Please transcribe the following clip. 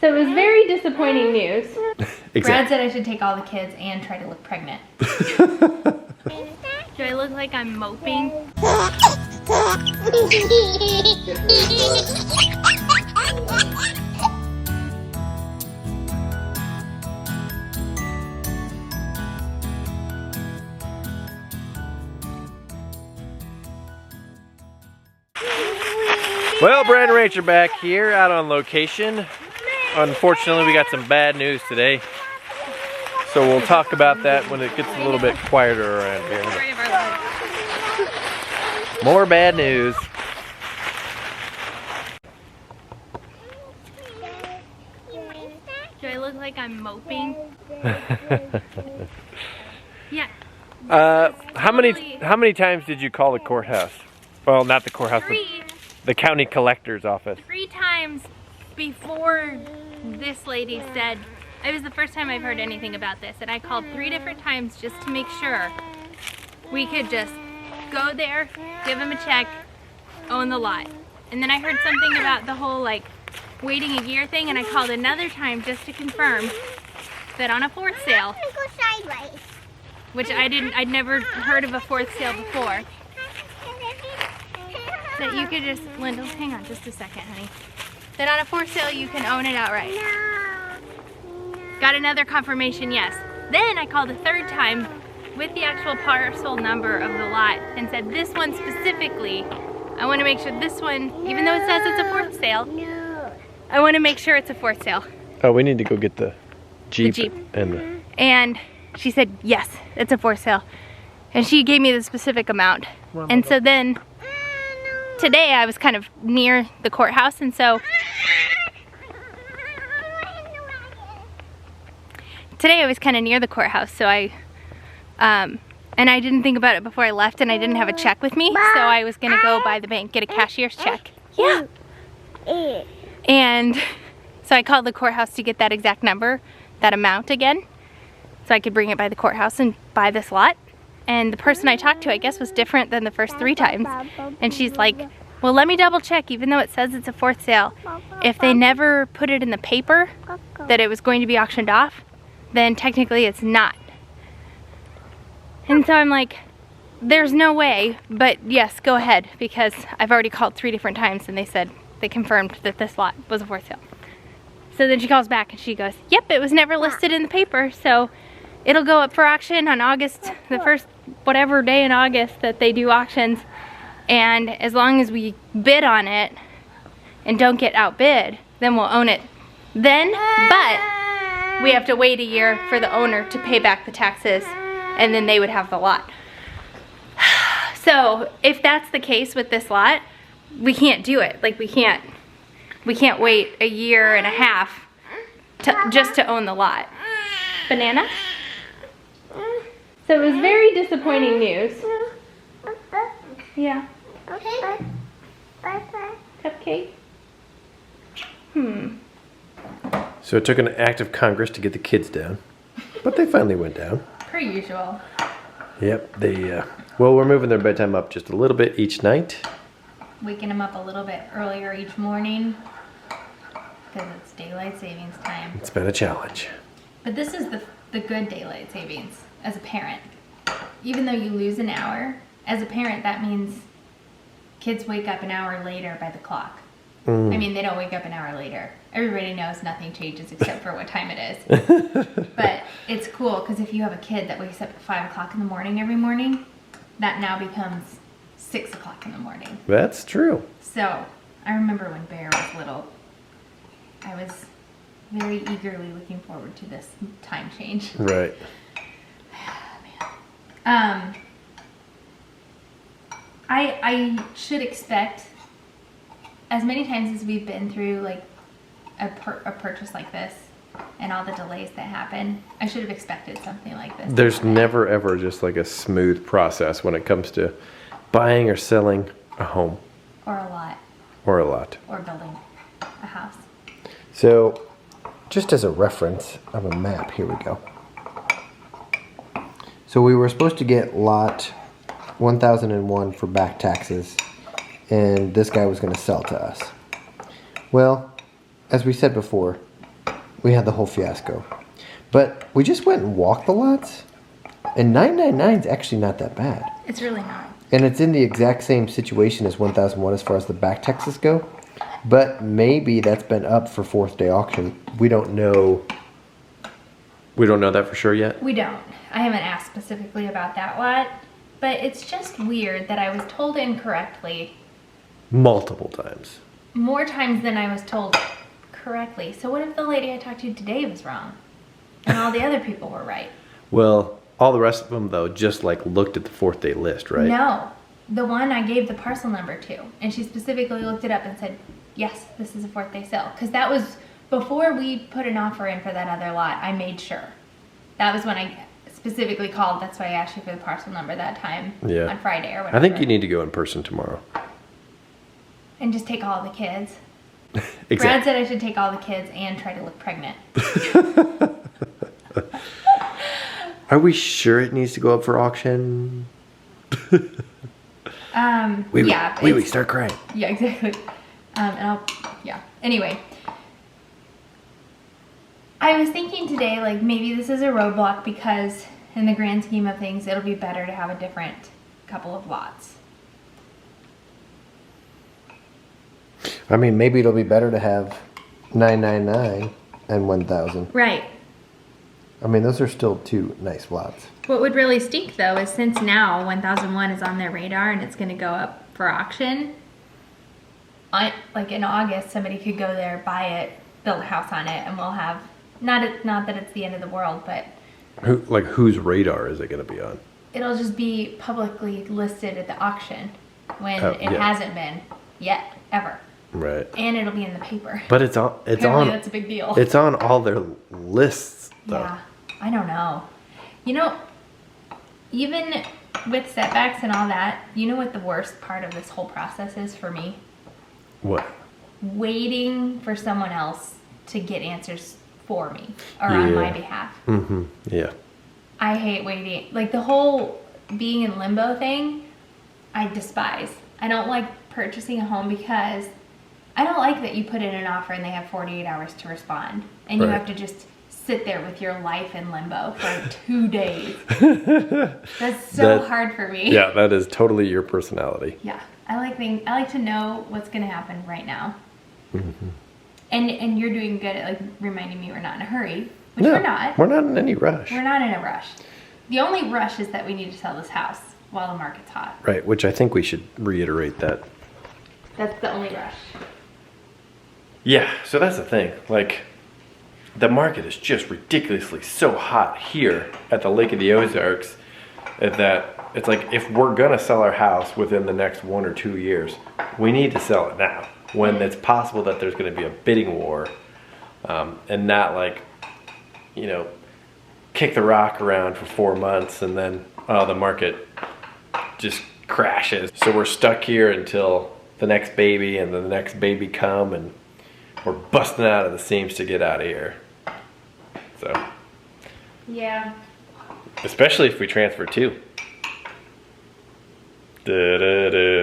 So it was very disappointing news. Exactly. Brad said I should take all the kids and try to look pregnant. Do I look like I'm moping? Well, Brad Rach are back here out on location. Unfortunately, we got some bad news today. So we'll talk about that when it gets a little bit quieter around here. More bad news. Do I look like I'm moping? Yeah. How many times did you call the courthouse? Well, not the courthouse, but the county collector's office. 3 times before this lady said, it was the first time I've heard anything about this, and I called 3 different times just to make sure we could just go there, give them a check, own the lot. And then I heard something about the whole like waiting a year thing, and I called another time just to confirm that on a fourth sale, which I'd never heard of a fourth sale before, that you could just, Lyndle, hang on just a second, honey. That on a fourth sale you can own it outright. Got another confirmation, yes. Then I called a 3rd time with the actual parcel number of the lot and said this one specifically, I want to make sure this one, even though it says it's a fourth sale, I want to make sure it's a fourth sale. Oh, we need to go get the Jeep. And she said, yes, it's a fourth sale. And she gave me the specific amount. And so then today I was kind of near the courthouse, and so today I was kind of near the courthouse, so and I didn't think about it before I left, and I didn't have a check with me, so I was gonna go by the bank, get a cashier's check. Yeah. And so I called the courthouse to get that exact number, that amount again, so I could bring it by the courthouse and buy this lot. And the person I talked to, I guess, was different than the first 3 times. And she's like, well, let me double check, even though it says it's a fourth sale. If they never put it in the paper that it was going to be auctioned off, then technically it's not. And so I'm like, there's no way, but yes, go ahead, because I've already called 3 different times and they said, they confirmed that this lot was a fourth sale. So then she calls back and she goes, yep, it was never listed in the paper, so it'll go up for auction on August, the first whatever day in August that they do auctions. And as long as we bid on it and don't get outbid, then we'll own it then. But we have to wait a year for the owner to pay back the taxes, and then they would have the lot. So if that's the case with this lot, we can't do it. Like we can't wait a year and a half just to own the lot. Banana? So it was very disappointing news. Yeah. Cupcake? So it took an act of Congress to get the kids down, but they finally went down. Per usual. Yep, well, we're moving their bedtime up just a little bit each night. Waking them up a little bit earlier each morning because it's daylight savings time. It's been a challenge. But this is the good daylight savings as a parent. Even though you lose an hour, as a parent that means kids wake up an hour later by the clock. I mean, they don't wake up an hour later. Everybody knows nothing changes except for what time it is. But it's cool because if you have a kid that wakes up at 5 o'clock in the morning every morning, that now becomes 6 o'clock in the morning. That's true. So I remember when Bear was little, I was very eagerly looking forward to this time change. Right. I should expect, as many times as we've been through like a purchase like this and all the delays that happen, I should have expected something like this. There's never ever just like a smooth process when it comes to buying or selling a home. Or a lot. Or a lot. Or building a house. So, just as a reference of a map, here we go. So we were supposed to get lot 1001 for back taxes, and this guy was going to sell to us. Well, as we said before, we had the whole fiasco. But we just went and walked the lots, and 999 is actually not that bad. It's really not. And it's in the exact same situation as 1001 as far as the back Texas go. But maybe that's been up for fourth day auction. We don't know. We don't know that for sure yet? We don't. I haven't asked specifically about that lot, but it's just weird that I was told incorrectly. Multiple times. More times than I was told correctly. So what if the lady I talked to today was wrong? And all the other people were right? Well, all the rest of them, though, just like looked at the fourth day list, right? No. The one I gave the parcel number to. And she specifically looked it up and said, yes, this is a fourth day sale. Because that was before we put an offer in for that other lot. I made sure. That was when I specifically called. That's why I asked you for the parcel number that time on Friday or whatever. I think you need to go in person tomorrow. And just take all the kids. Exactly. Brad said I should take all the kids and try to look pregnant. Are we sure it needs to go up for auction? Yeah. We start crying. Yeah, exactly. Anyway. I was thinking today, like, maybe this is a roadblock because in the grand scheme of things, it'll be better to have a different couple of lots. I mean, maybe it'll be better to have 999 and 1000. Right. I mean, those are still two nice lots. What would really stink, though, is since now 1001 is on their radar and it's going to go up for auction, like in August, somebody could go there, buy it, build a house on it, and we'll have, not that it's the end of the world, but whose radar is it going to be on? it'll just be publicly listed at the auction when it hasn't been yet, ever. Right. And it'll be in the paper. But it's on. Apparently that's a big deal. It's on all their lists, though. Yeah, I don't know. You know, even with setbacks and all that, you know what the worst part of this whole process is for me? What? Waiting for someone else to get answers for me or on my behalf. Mm-hmm. Yeah. I hate waiting. Like the whole being in limbo thing, I despise. I don't like purchasing a home because I don't like that you put in an offer and they have 48 hours to respond. And you have to just sit there with your life in limbo for 2 days. That's so hard for me. Yeah, that is totally your personality. Yeah. I like to know what's going to happen right now. Mm-hmm. And you're doing good at like reminding me we're not in a hurry, which we're not. We're not in any rush. We're not in a rush. The only rush is that we need to sell this house while the market's hot. Right, which I think we should reiterate that. That's the only rush. Yeah, so that's the thing. Like, the market is just ridiculously so hot here at the Lake of the Ozarks that it's like if we're gonna sell our house within the next 1 or 2 years, we need to sell it now when it's possible that there's gonna be a bidding war, and not like, you know, kick the rock around for 4 months and then the market just crashes. So we're stuck here until the next baby and then the next baby come, and we're busting out of the seams to get out of here. So. Yeah. Especially if we transfer too. Da, da, da.